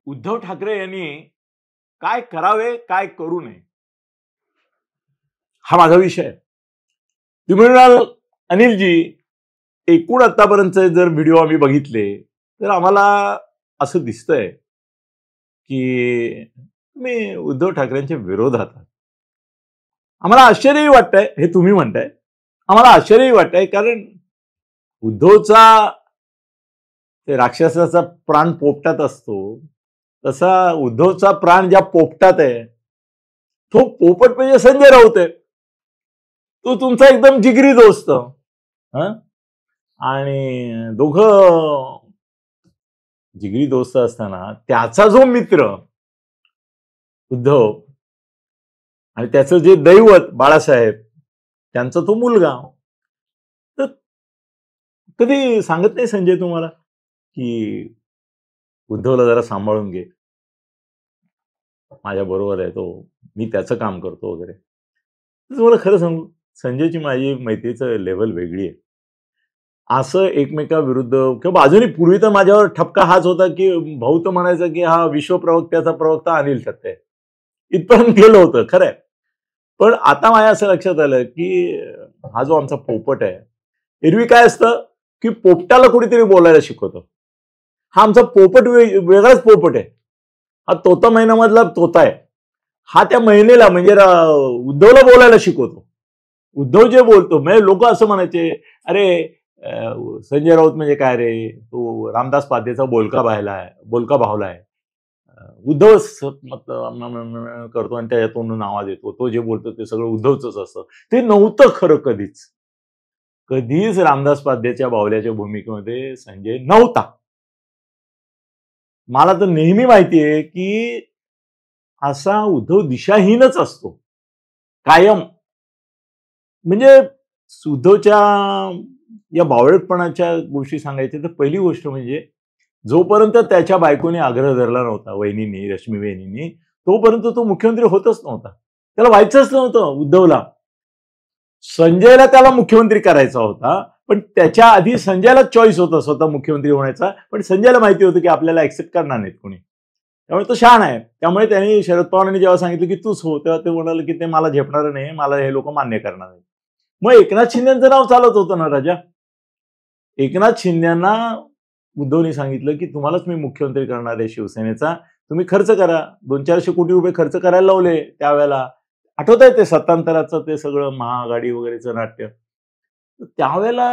उद्धव ठाकरे यांनी काय करावे, काय करू नये, हा माझा विषय आहे. तुम्ही म्हणाल अनिलजी, एकूण आतापर्यंतचे जर व्हिडिओ आम्ही बघितले तर आम्हाला असं दिसतंय की तुम्ही उद्धव ठाकरेंच्या विरोधात आहात. आम्हाला आश्चर्यही वाटतंय हे तुम्ही म्हणताय. आम्हाला आश्चर्यही वाटतंय कारण उद्धवचा ते राक्षसाचा प्राण पोपटात असतो, तसा उद्धवचा प्राण ज्या पोपटात आहे तो पोपट म्हणजे संजय राऊत आहे. तो तुमचा एकदम जिगरी दोस्त. आणि दोघं जिगरी दोस्त असताना त्याचा जो मित्र उद्धव आणि त्याचं जे दैवत बाळासाहेब, त्यांचा तो मुलगा, तर कधी सांगत नाही संजय तुम्हाला की उद्धवला जरा सांभाळून घे, माझ्या बरोबर आहे तो, मी त्याचं काम करतो वगैरे. तुम्हाला खरं सांगू, संजयची माझी मैत्रीचं लेवल वेगळी आहे. असं एकमेकाविरुद्ध किंवा अजूनही, पूर्वी तर माझ्यावर ठपका हाच होता की भाऊ तर म्हणायचा की हा विश्वप्रवक्त्याचा प्रवक्ता अनिल थत्ते, इथपर्यंत गेलं होतं खरंय. पण आता माझ्या असं लक्षात आलं की हा जो आमचा पोपट आहे, एरवी काय असतं की पोपटाला कुणीतरी बोलायला शिकवतं. हा आमचा पोपट वेगळाच पोपट आहे. हा तोता महिन्यामधला तोता आहे. हा त्या महिनेला म्हणजे उद्धवला बोलायला शिकवतो. उद्धव जे बोलतो, म्हणजे लोक असं म्हणायचे, अरे संजय राऊत म्हणजे काय रे, तो रामदास पाध्येचा बोलका भावला आहे. उद्धव करतो आणि त्याच्यातून आवाज येतो. तो जे बोलतो ते सगळं उद्धवच असतं. ते नव्हतं खरं कधीच रामदास पाध्येच्या बावल्याच्या भूमिकेमध्ये संजय नव्हता. मला तर नेहमी माहिती आहे की असा उद्धव दिशाहीनच असतो कायम. म्हणजे उद्धवच्या या बावळटपणाच्या गोष्टी सांगायच्या तर पहिली गोष्ट म्हणजे, जोपर्यंत त्याच्या बायकोने आग्रह धरला नव्हता, वहिनींनी, रश्मी वहिनींनी, तोपर्यंत तो मुख्यमंत्री होतच नव्हता. त्याला व्हायचंच नव्हतं उद्धवला. संजयला त्याला मुख्यमंत्री करायचा होता, पण त्याच्या आधी संजयला चॉईस होता स्वतः मुख्यमंत्री होण्याचा. पण संजयला माहिती होतं की आपल्याला ऍक्सेप्ट करणार नाहीत कोणी, त्यामुळे तो शहाण आहे. त्यामुळे त्यांनी, शरद पवारांनी जेव्हा सांगितलं की तूच हो, तेव्हा ते म्हणाले की ते मला झेपणार नाही, मला हे लोक मान्य करणार नाही. मग एकनाथ शिंदेचं नाव चालत होतं ना राजा. एकनाथ शिंदेना उद्धवने सांगितलं की तुम्हालाच मी मुख्यमंत्री करणार आहे शिवसेनेचा, तुम्ही खर्च करा. 200-400 कोटी रुपये खर्च करायला लावले त्यावेळेला. आठवत आहे ते सत्तांतराचं ते सगळं महाआघाडी वगैरेचं नाट्य. त्यावेळेला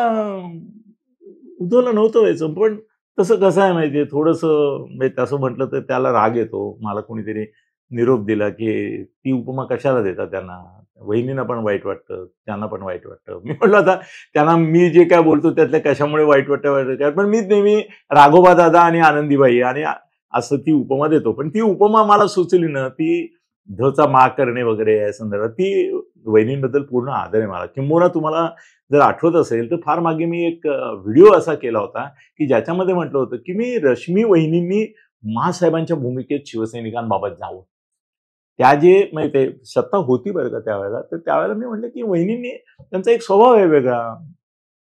उद्धवला नव्हतं व्हायचं. पण तसं कसं आहे माहितीये, थोडंसं तसं म्हटलं तर त्याला राग येतो. मला कोणीतरी निरोप दिला की ती उपमा कशाला देतात त्यांना, वहिनींना पण वाईट वाटतं, त्यांना पण वाईट वाटतं. मी म्हटलं आता त्यांना मी जे काय बोलतो त्यातल्या कशामुळे वाईट वाटतं, पण मी नेहमी राघोबा दादा आणि आनंदीबाई आणि असं ती उपमा देतो. पण ती उपमा मला सुचली ना, ती उद्धवचा मा करणे वगैरे या संदर्भात, ती वहिनींबद्दल पूर्ण आदर आहे मला. किंबहुना तुम्हाला जर आठवत असेल तर फार मागे मी एक व्हिडिओ असा केला होता की ज्याच्यामध्ये म्हटलं होतं की मी रश्मी वहिनींनी महासाहेबांच्या भूमिकेत शिवसैनिकांबाबत जावं. त्या जे म्हणजे ते सत्ता होती बरं का त्यावेळेला, तर त्यावेळेला मी म्हटलं की वहिनींनी, त्यांचा एक स्वभाव आहे वेगळा,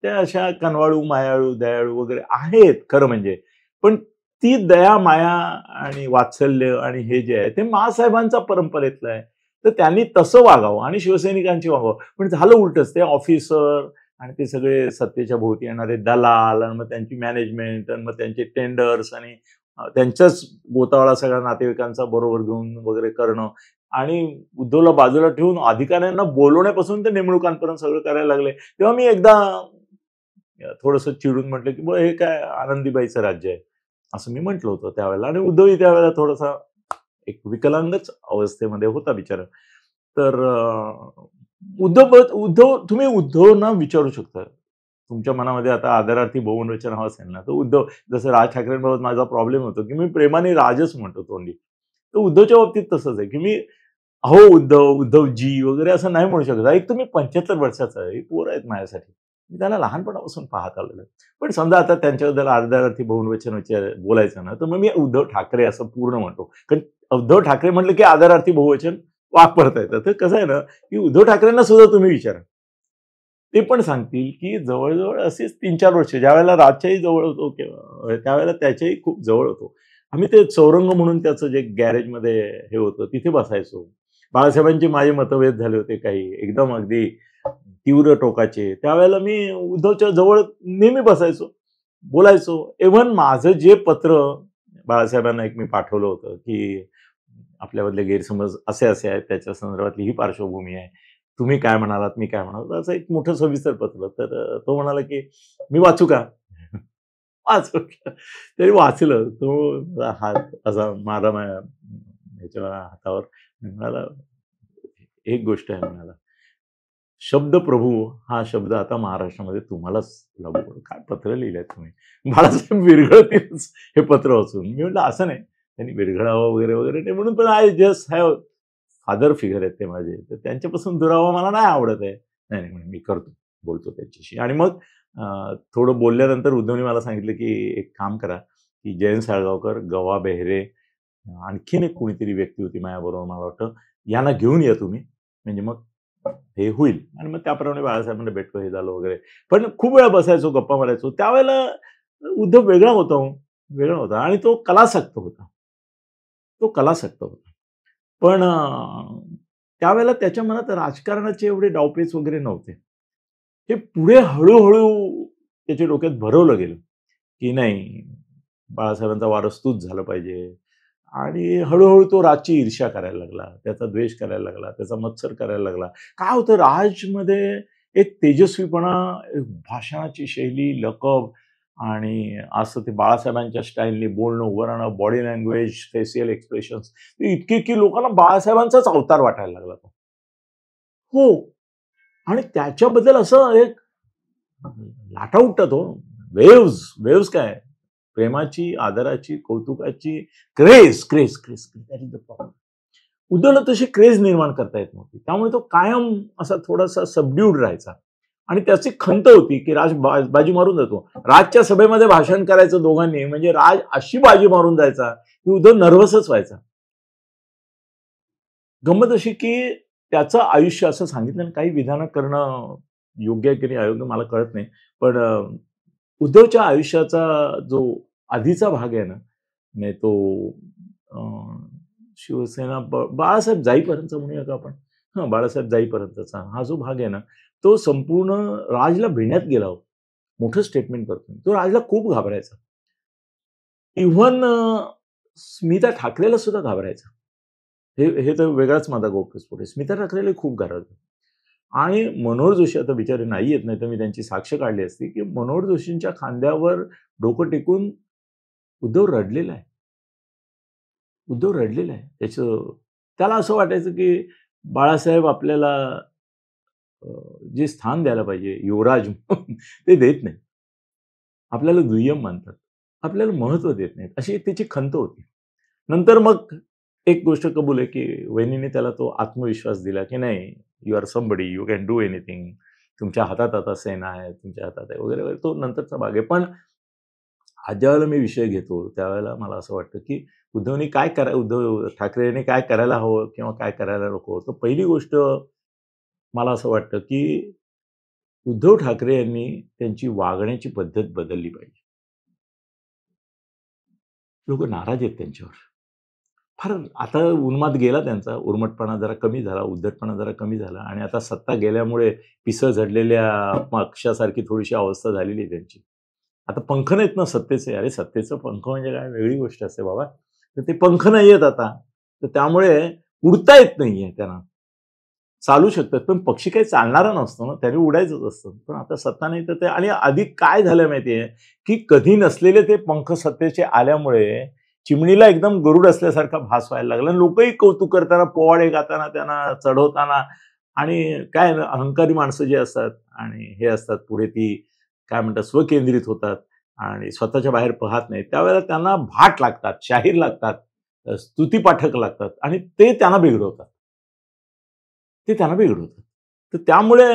त्या अशा कनवाळू, मायाळू, दयाळू वगैरे आहेत खरं म्हणजे. पण ती दया, माया आणि वात्सल्य आणि हे जे आहे ते महासाहेबांचा परंपरेतलं आहे. तर त्यांनी तसं वागावं आणि शिवसैनिकांची वागावं. पण झालं उलटच, ते ऑफिसर आणि ते सगळे सत्तेच्या भोवती येणारे दलाल आणि मग त्यांची मॅनेजमेंट आणि मग त्यांचे टेंडर्स आणि त्यांच्याच गोतावळा सगळ्या नातेवाईकांचा बरोबर घेऊन वगैरे करणं, आणि उद्धवला बाजूला ठेवून अधिकाऱ्यांना बोलवण्यापासून ते नेमणुकांपर्यंत सगळं करायला लागले. तेव्हा मी एकदा थोडंसं चिडून म्हटलं की हे काय आनंदीबाईचं राज्य आहे, असं मी म्हटलं होतं त्यावेळेला. आणि उद्धवही त्यावेळेला थोडासा एक विकलांगच अवस्थेमध्ये होता बिचारा. तर उद्धव तुम्ही उद्धवना विचारू शकता, तुमच्या मनामध्ये आता आदरार्थी बहुवचन हवं असेल ना, तर उद्धव, जसं राज ठाकरेंबाबत माझा प्रॉब्लेम होतो की मी प्रेमाने राजच म्हणतो तोंडी, तर उद्धवच्या बाबतीत तसंच आहे की मी अहो उद्धवजी वगैरे असं नाही म्हणू शकत. एक तुम्ही 75 वर्षाचा आहे, पोर आहेत माझ्यासाठी, मी त्याला लहानपणापासून पाहत आलेलो आहे. पण समजा आता त्यांच्याबद्दल आदरार्थी बहुवचन बोलायचं ना, तर मग मी उद्धव ठाकरे असं पूर्ण म्हणतो. कारण उद्धव ठाकरे म्हटलं की आदरार्थी बहुवचन वापरता येतं. तर कसं आहे ना की उद्धव ठाकरेंना सुद्धा तुम्ही विचारा, ते पण सांगतील की जवळजवळ असेच 3-4 वर्ष, ज्या वेळेला राजच्याही जवळ होतो त्यावेळेला त्याच्याही खूप जवळ होतो. आम्ही ते चौरंग म्हणून त्याचं जे गॅरेजमध्ये हे होतं तिथे बसायचो. बाळासाहेबांचे माझे मतभेद झाले होते काही एकदम अगदी तीव्र टोकाचे. त्यावेळेला मी उद्धवच्या जवळ नेहमी बसायचो, बोलायचो. इव्हन माझं जे पत्र बाळासाहेबांना एक मी पाठवलं होतं, की आपल्यामधले गैरसमज असे असे आहेत, त्याच्या संदर्भातली ही पार्श्वभूमी आहे. तुम्ही काय म्हणालात, मी काय म्हणालो, असं एक मोठं सविस्तर पत्र. तर तो म्हणाला, की "मी वाचू का?" वाचलं. तरी वाचलं. तो हात असा मारला माझ्या ह्याच्या हातावर. म्हणाला, "एक गोष्ट आहे," म्हणाला, "शब्द प्रभू हा शब्द आता महाराष्ट्रामध्ये तुम्हालाच लागू पडेल." काय पत्र लिहिलंय तुम्ही? बाळासाहेब विरघळतीलच हे पत्र वाचून. मी म्हटलं, "असं नाही, त्यांनी विरघळावं वगैरे वगैरे नाही म्हणून, पण I just have father figure आहेत ते माझे, तर त्यांच्यापासून दुरावा मला नाही आवडत आहे." "नाही नाही," म्हणे, "मी करतो, बोलतो त्यांच्याशी." आणि मग थोडं बोलल्यानंतर उद्धवने मला सांगितलं, की "एक काम करा, की जयंत साळगावकर, गवा बेहरे, आणखीन एक कोणीतरी व्यक्ती होती माझ्याबरोबर मला वाटतं, यांना घेऊन या तुम्ही, म्हणजे मग हे होईल." आणि मग त्याप्रमाणे बाळासाहेबांना भेटलो, हे झालं वगैरे. पण खूप वेळा बसायचो, गप्पा मारायचो. त्यावेळेला उद्धव वेगळा होता हो, वेगळा होता आणि तो कलासक्त होता. तो कलासक्त होता. पण त्यावेळेला त्याच्या मनात राजकारणाचे एवढे डावपेच वगैरे नव्हते. हे पुढे हळू त्याच्या डोक्यात भरवलं गेलं, की नाही, बाळासाहेबांचा वारस तूच झाला पाहिजे. आणि हळूहळू तो राजची ईर्ष्या करायला लागला, त्याचा द्वेष करायला लागला, त्याचा मत्सर करायला लागला. काय होतं राजमध्ये एक तेजस्वीपणा, एक भाषणाची शैली, लकब आणि असं ते बाळासाहेबांच्या स्टाईलने बोलणं, उभं राहणं, बॉडी लँग्वेज, फेशियल एक्सप्रेशन्स, इतकी की लोकांना बाळासाहेबांचाच अवतार वाटायला लागला तो. हो. आणि त्याच्याबद्दल असं एक लाटा उठतात हो. वेव्हज, वेव्हज काय? प्रेमाची, आदराची, कौतुकाची craze, craze, craze. That is the problem. उद्धवला तशी क्रेझ निर्माण करता येत नव्हती. त्यामुळे तो कायम असा थोडासा सबड्यूड राहायचा. आणि त्याची खंत होती, की राज बाजी मारून जातो. राजच्या सभेमध्ये भाषण करायचं दोघांनी, म्हणजे राज अशी बाजी मारून जायचा, की उद्धव नर्व्हसच व्हायचा. गंमत अशी, की त्याचं आयुष्य असं सांगितलं, काही विधानं करणं योग्य आहे की नाही अयोग्य मला कळत नाही. पण उद्धवच्या आयुष्याचा जो आधीचा भाग आहे ना, म्हणजे तो शिवसेना बाळासाहेब जाईपर्यंतचा म्हणूया का आपण? हां, बाळासाहेब जाईपर्यंतचा हा जो भाग आहे ना, तो संपूर्ण राजला भिण्यात गेला हो. मोठं स्टेटमेंट करतो. तो राजला खूप घाबरायचा. इव्हन स्मिता ठाकरेला सुद्धा घाबरायचा. हे तर वेगळाच माझा गौप्यस्फोट आहे. स्मिता ठाकरेला खूप घाबरायचं. आणि मनोहर जोशी आता बिचारे नाही येत, नाही तर मी त्यांची साक्ष काढली असती, की मनोहर जोशींच्या खांद्यावर डोकं टेकून उद्धव रडलेला आहे. उद्धव रडलेला आहे. त्याला असं वाटायचं, की बाळासाहेब आपल्याला जे स्थान द्यायला पाहिजे युवराज म्हणून ते देत नाहीत. आपल्याला दुय्यम मानतात. आपल्याला महत्त्व देत नाहीत. अशी एक त्याची खंत होती. नंतर मग एक गोष्ट कबूल आहे, की वहिनीने त्याला तो आत्मविश्वास दिला, की नाही, you are somebody, you can do anything. तुमच्या हातात आता सेना आहे, तुमच्या हातात आहे वगैरे, वगैरे. तो नंतरचा भाग आहे. पण आज ज्यावेळेला मी विषय घेतो, त्यावेळेला मला असं वाटतं, की उद्धव ठाकरेंनी काय करायला हवं किंवा काय करायला नको. तर पहिली गोष्ट मला असं वाटतं, की उद्धव ठाकरे यांनी त्यांची वागण्याची पद्धत बदलली पाहिजे. लोकं नाराज आहेत त्यांच्यावर. फार आता उन्माद गेला त्यांचा, उर्मटपणा जरा कमी झाला, उद्धटपणा जरा कमी झाला आणि आता सत्ता गेल्यामुळे पिसं झडलेल्या पक्षासारखी थोडीशी अवस्था झालेली आहे त्यांची. आता पंख नाहीत ना सत्तेचे. अरे सत्तेचं पंख म्हणजे काय वेगळी गोष्ट असते बाबा. तर ते पंख नाहीयेत आता. तर त्यामुळे उडता येत नाहीये त्यांना. चालू शकतात, पण पक्षी काही चालणारा नसतो ना, त्याने उडायचंच असतं. पण आता सत्ता नाही तर ते, आणि आधी काय झालं माहितीये, की कधी नसलेले ते पंख सत्तेचे आल्यामुळे चिमणीला एकदम गरुड असल्यासारखा भास व्हायला लागला. लोकही कौतुक करताना, पोवाडे गाताना, त्यांना चढवताना, आणि काय ना, अहंकारी माणसं जी असतात आणि हे असतात पुढे ती काय म्हणतात स्वकेंद्रित होतात आणि स्वतःच्या बाहेर पाहत नाहीत. त्यावेळेला त्यांना भाट लागतात, शाहीर लागतात, स्तुतीपाठक लागतात आणि ते त्यांना बिघडवतात. ते त्यांना बिघडवतात. तर त्यामुळे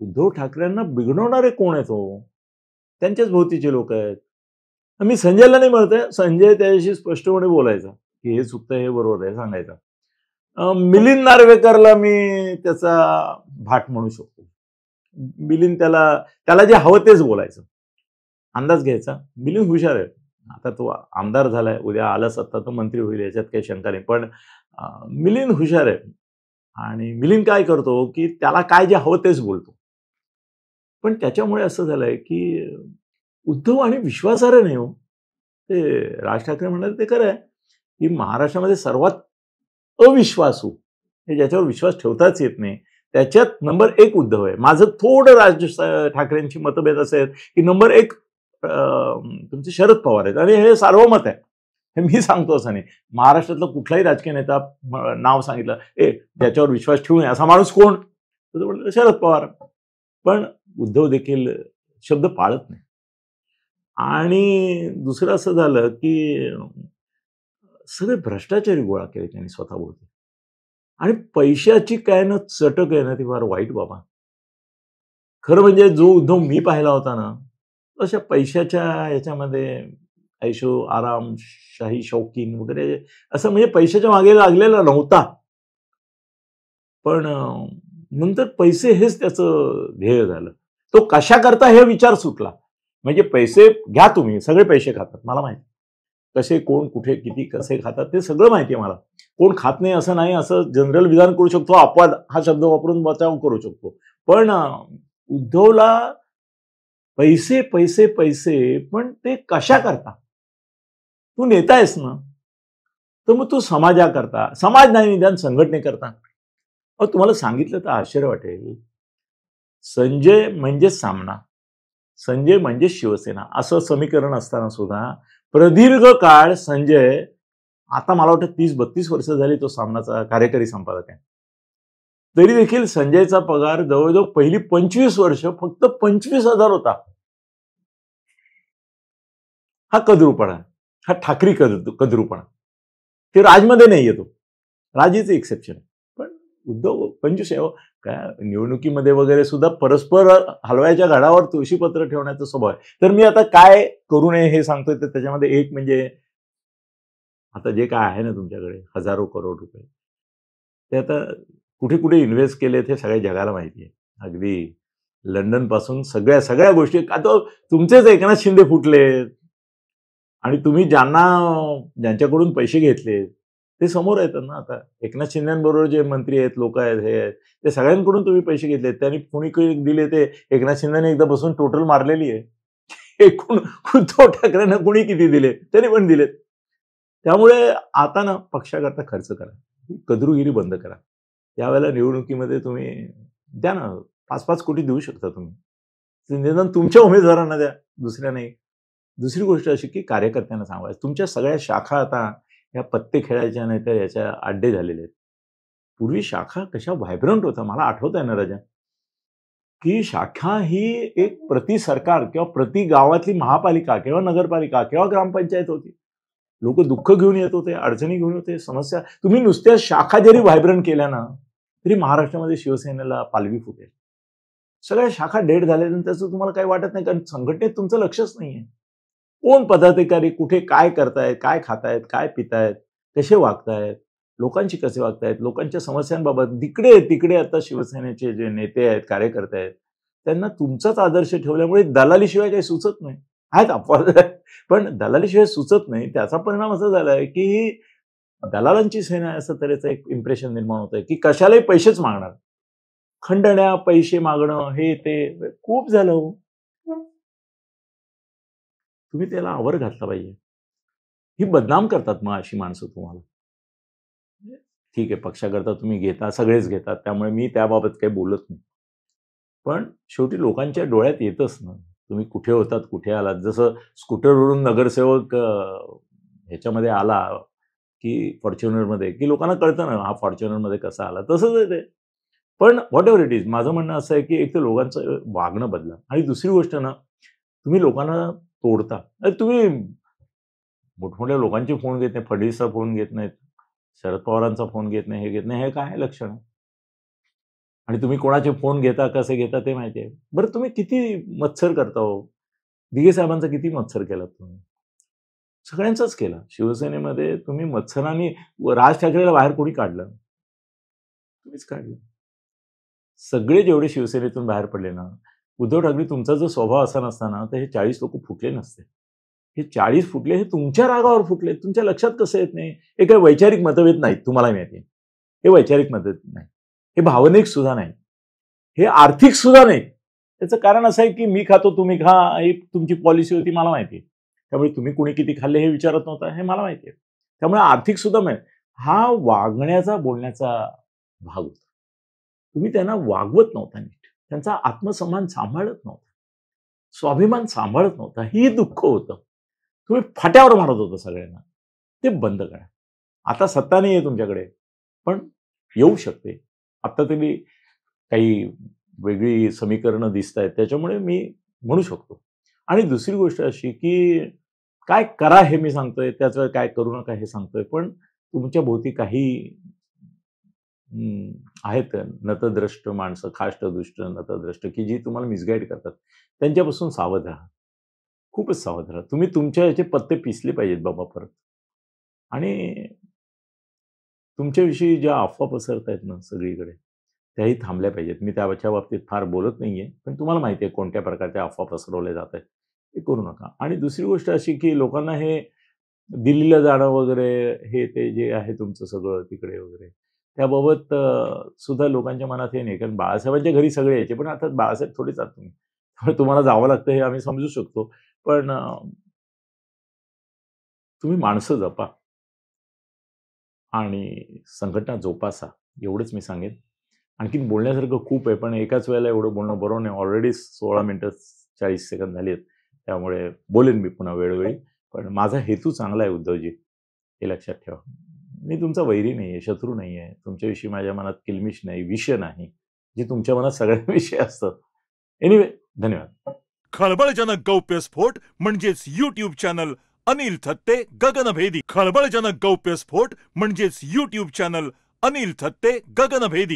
उद्धव ठाकरेंना बिघडवणारे कोण आहेत हो? त्यांच्याच भोवतीचे लोक आहेत. मी संजयला नाही म्हणत आहे. संजय त्याच्याशी स्पष्टपणे बोलायचा, की हे चुकतं, हे बरोबर आहे सांगायचा. मिलिंद नार्वेकरला मी त्याचा भाट म्हणू शकतो. मिलिंद त्याला जे हवं तेच बोलायचं. अंदाज घ्यायचा. मिलिंद हुशार आहे. आता तो आमदार झालाय, उद्या आला सत्ता तर मंत्री होईल, याच्यात काही शंका नाही. पण मिलिंद हुशार आहे आणि मिलिंद काय करतो, की त्याला काय जे हवं तेच बोलतो. पण त्याच्यामुळे असं झालंय, की उद्धव आणि विश्वासार्ह नाही हो. ते राज ठाकरे म्हणाले ते खरं आहे, की महाराष्ट्रामध्ये सर्वात अविश्वासू, हे ज्याच्यावर विश्वास ठेवताच येत नाही, त्याच्यात नंबर 1 उद्धव आहे. माझं थोडं ठाकरेंची मतभेद असे आहेत, की नंबर 1 तुमचे शरद पवार आहेत आणि हे सार्वमत आहे. हे मी सांगतो असं नाही. महाराष्ट्रातला कुठलाही राजकीय नेता नाव सांगितलं, ज्याच्यावर विश्वास ठेवू नये असा माणूस कोण? तर तो म्हटलं शरद पवार. पण उद्धव देखील शब्द पाळत नाही. आणि दुसरं असं झालं, की सगळे भ्रष्टाचारी गोळा केले त्यांनी स्वतःभोवती. आणि पैशाची काय ना चटक आहे ना, ती फार वाईट बाबा. खरं म्हणजे जो उद्धव मी पाहिला होता ना, तशा पैशाच्या याच्यामध्ये ऐशो आराम, शाही शौकीन वगैरे असं म्हणजे पैशाच्या मागे लागलेला नव्हता. पण नंतर पैसे हेच त्याचं ध्येय झालं. तो कशा करता हे विचार सुटला. म्हणजे पैसे घ्या तुम्ही, सगळे पैसे खातात, मला माहिती. कसे, कोण, कुठे, किती, कसे खातात ते सगळं माहिती आहे मला. कोण खात नाही असं नाही, असं जनरल विधान करू शकतो, अपवाद हा शब्द वापरून बचाव करू शकतो. पण उद्धवला पैसे पैसे पैसे, पण ते कशा करता? तू नेता आहेस ना, तर मग तू समाजाकरता, समाज नाही निदान संघटनेकरता. तुम्हाला सांगितलं तर आश्चर्य वाटेल, संजय म्हणजे सामना, संजय म्हणजे शिवसेना असं समीकरण असताना सुद्धा प्रदीर्घ काळ संजय, आता मला वाटतं 30-32 वर्ष झाली तो सामनाचा कार्यकारी संपादक आहे. तरी देखील संजयचा पगार जवळजवळ पहिली 25 वर्ष फक्त 25,000 होता. हा कद्रूपणा, हा ठाकरी कद्रूपणा. ते राजमध्ये नाही येतो, राजेच एक्सेप्शन. पण उद्धव 25 काय निवडणुकीमध्ये वगैरे सुद्धा परस्पर हलवायच्या घडावर तुळशीपत्र ठेवण्याचा स्वभाव आहे. तर मी आता काय करू नये हे सांगतोय, तर त्याच्यामध्ये एक म्हणजे आता जे काय आहे ना तुमच्याकडे हजारो करोड रुपये, ते आता कुठे कुठे इन्व्हेस्ट केलेत हे सगळ्या जगाला माहिती आहे. अगदी लंडन पासून सगळ्या सगळ्या गोष्टी, आता तुमचेच एकनाथ शिंदे फुटले आणि तुम्ही ज्यांच्याकडून पैसे घेतले ते समोर येतात ना. आता एकनाथ शिंदेबरोबर जे मंत्री आहेत, लोक आहेत, हे आहेत, ते सगळ्यांकडून तुम्ही पैसे घेतलेत. त्यांनी कुणी दिले ते एकनाथ शिंदेने एकदा बसून टोटल मारलेली आहे. एकूण उद्धव ठाकरेंना कुणी किती दिले, त्यांनी पण दिलेत. त्यामुळे आता ना पक्षाकरता खर्च करा, कद्रुगिरी बंद करा. त्यावेळेला निवडणुकीमध्ये तुम्ही द्या ना, 5-5 कोटी देऊ शकता तुम्ही. निदान तुमच्या उमेदवारांना द्या, दुसऱ्या नाही. दुसरी गोष्ट अशी की कार्यकर्त्यांना सांगायचं, तुमच्या सगळ्या शाखा आता या पत्ते खेळायच्या नाही तर याच्या अड्डे झालेले आहेत. पूर्वी शाखा कशा व्हायब्रंट होत्या. मला आठवत आहे ना राजा, की शाखा ही एक प्रति सरकार किंवा प्रति गावातली महापालिका किंवा नगरपालिका किंवा ग्रामपंचायत होती. लोक दुःख घेऊन येत होते, अडचणी घेऊन होते, समस्या. तुम्ही नुसत्या शाखा जरी व्हायब्रंट केल्या ना, तरी महाराष्ट्रामध्ये शिवसेनेला पालवी फुटेल. सगळ्या शाखा डेड झाल्यानंतर त्याचं तुम्हाला काही वाटत नाही, कारण संघटनेत तुमचं लक्षच नाहीये. कोण पदाधिकारी कुठे काय करतायत, काय खातायत, काय पितायत, कसे वागतायत, लोकांशी कसे वागतायत, लोकांच्या समस्यांबाबत तिकडे तिकडे आता शिवसेनेचे जे नेते आहेत, कार्यकर्ते आहेत, त्यांना तुमचाच आदर्श ठेवल्यामुळे दलालीशिवाय काही सुचत नाही. आहेत अपवाद, पण दलालीशिवाय सुचत नाही. त्याचा परिणाम असा झालाय की दलालांची सेना आहे असं तऱ्हेचं एक इम्प्रेशन निर्माण होत आहे, की कशालाही पैसेच मागणार. खंडण्या, पैसे मागणं, हे ते खूप झालं हो. तुम्ही त्याला आवर घातला पाहिजे. ही बदनाम करतात मग अशी माणसं तुम्हाला. ठीक आहे, पक्षाकरता तुम्ही घेता, सगळेच घेतात, त्यामुळे मी त्याबाबत काही बोलत नाही. पण शेवटी लोकांच्या डोळ्यात येतच ना, तुम्ही कुठे होतात, कुठे आलात. जसं स्कूटरवरून नगरसेवक ह्याच्यामध्ये आला, की फॉर्च्युनरमध्ये, की लोकांना कळतं ना हा फॉर्च्युनरमध्ये कसा आला. तसंच आहे ते. पण व्हॉट एव्हर इट इज, माझं म्हणणं असं आहे की एक तर लोकांचं वागणं बदला, आणि दुसरी गोष्ट ना, तुम्ही लोकांना तोडता. तुम्ही मोठमोठ्या लोकांचे फोन घेत नाही, फडणवीसचा फोन घेत नाहीत, शरद पवारांचा फोन घेत नाही, हे घेत नाही, हे काय लक्षण आहे? आणि तुम्ही कोणाचे फोन घेता, कसे घेता ते माहिती आहे. बरं तुम्ही किती मत्सर करता हो? दिघे साहेबांचा किती मत्सर केलात तुम्ही? सगळ्यांचाच केला. शिवसेनेमध्ये तुम्ही मत्सराने राज ठाकरेला बाहेर कोणी काढलं? तुम्हीच काढलं. सगळे जेवढे शिवसेनेतून बाहेर पडले ना, उद्धव ठाकरे तुमचा जर स्वभाव असा नसता ना, तर हे 40 लोक फुटले नसते. हे 40 फुटले हे तुमच्या रागावर फुटले, तुमच्या लक्षात कसं येत नाही? हे काही वैचारिक मतभेद नाहीत, तुम्हाला माहिती आहे. हे वैचारिक मतभेद नाही, हे भावनिक सुद्धा नाही, हे आर्थिक सुद्धा नाही. त्याचं कारण असं आहे की मी खातो तुम्ही खा ही तुमची पॉलिसी होती, मला माहिती आहे. त्यामुळे तुम्ही कुणी किती खाल्ले हे विचारत नव्हता, हे मला माहिती आहे. त्यामुळे आर्थिक सुद्धा नाही. हा वागण्याचा बोलण्याचा भाग होता. तुम्ही त्यांना वागवत नव्हता नीट, त्यांचा आत्मसन्मान सांभाळत नव्हता, स्वाभिमान सांभाळत नव्हता, ही दुःख होतं. तुम्ही फाट्यावर मारत होता सगळ्यांना. ते बंद करा. आता सत्ता नाही आहे तुमच्याकडे, पण येऊ शकते. आता तरी काही वेगळी समीकरणं दिसत आहेत, त्याच्यामुळे मी म्हणू शकतो. आणि दुसरी गोष्ट अशी की काय करा हे मी सांगतोय, त्याचं काय करू नका हे सांगतोय, पण तुमच्या भोवती काही आहेत नतद्रष्ट माणसं, खाष्टदुष्ट नतद्रष्ट की जी तुम्हाला मिसगाईड करतात. त्यांच्यापासून सावध राहा, खूपच सावध राहा. तुम्ही तुमच्या याचे पत्ते पिसले पाहिजेत बाबा परत. आणि तुमच्याविषयी ज्या अफवा पसरत आहेत ना सगळीकडे, त्याही थांबल्या पाहिजेत. मी त्याच्या बाबतीत फार बोलत नाहीये, पण तुम्हाला माहिती आहे कोणत्या प्रकारच्या अफवा पसरवल्या जात आहेत. ते करू नका. आणि दुसरी गोष्ट अशी की लोकांना हे दिल्लीला जाणं वगैरे हे ते जे आहे तुमचं सगळं तिकडे वगैरे, त्याबाबत सुद्धा लोकांच्या मनात हे नाही. कारण बाळासाहेबांच्या घरी सगळे यायचे, पण आता बाळासाहेब थोडेच आहात तुम्ही. त्यामुळे तुम्हाला जावं लागतं हे आम्ही समजू शकतो. पण तुम्ही माणसं जपा आणि संघटना जोपासा, एवढंच मी सांगेन. आणखीन बोलण्यासारखं खूप आहे, पण एकाच वेळेला एवढं बोलणं बरोबर नाही. ऑलरेडी 16 मिनिटं 40 सेकंद झाली आहेत, त्यामुळे बोलेन मी पुन्हा वेळोवेळी. पण माझा हेतू चांगला आहे उद्धवजी, हे लक्षात ठेवा. मी तुमचा वैरी नाही आहे, शत्रू नाही आहे. तुमच्याविषयी माझ्या मनात किलमिश नाही, विषय नाही, जे तुमच्या मनात सगळ्यांविषयी असतं. एनिवे, धन्यवाद. खळबळजनक गौप्यस्फोट म्हणजेच YouTube चॅनल अनिल थत्ते गगनभेदी. खळबळजनक गौप्यस्फोट म्हणजेच YouTube चॅनल अनिल थत्ते गगनभेदी.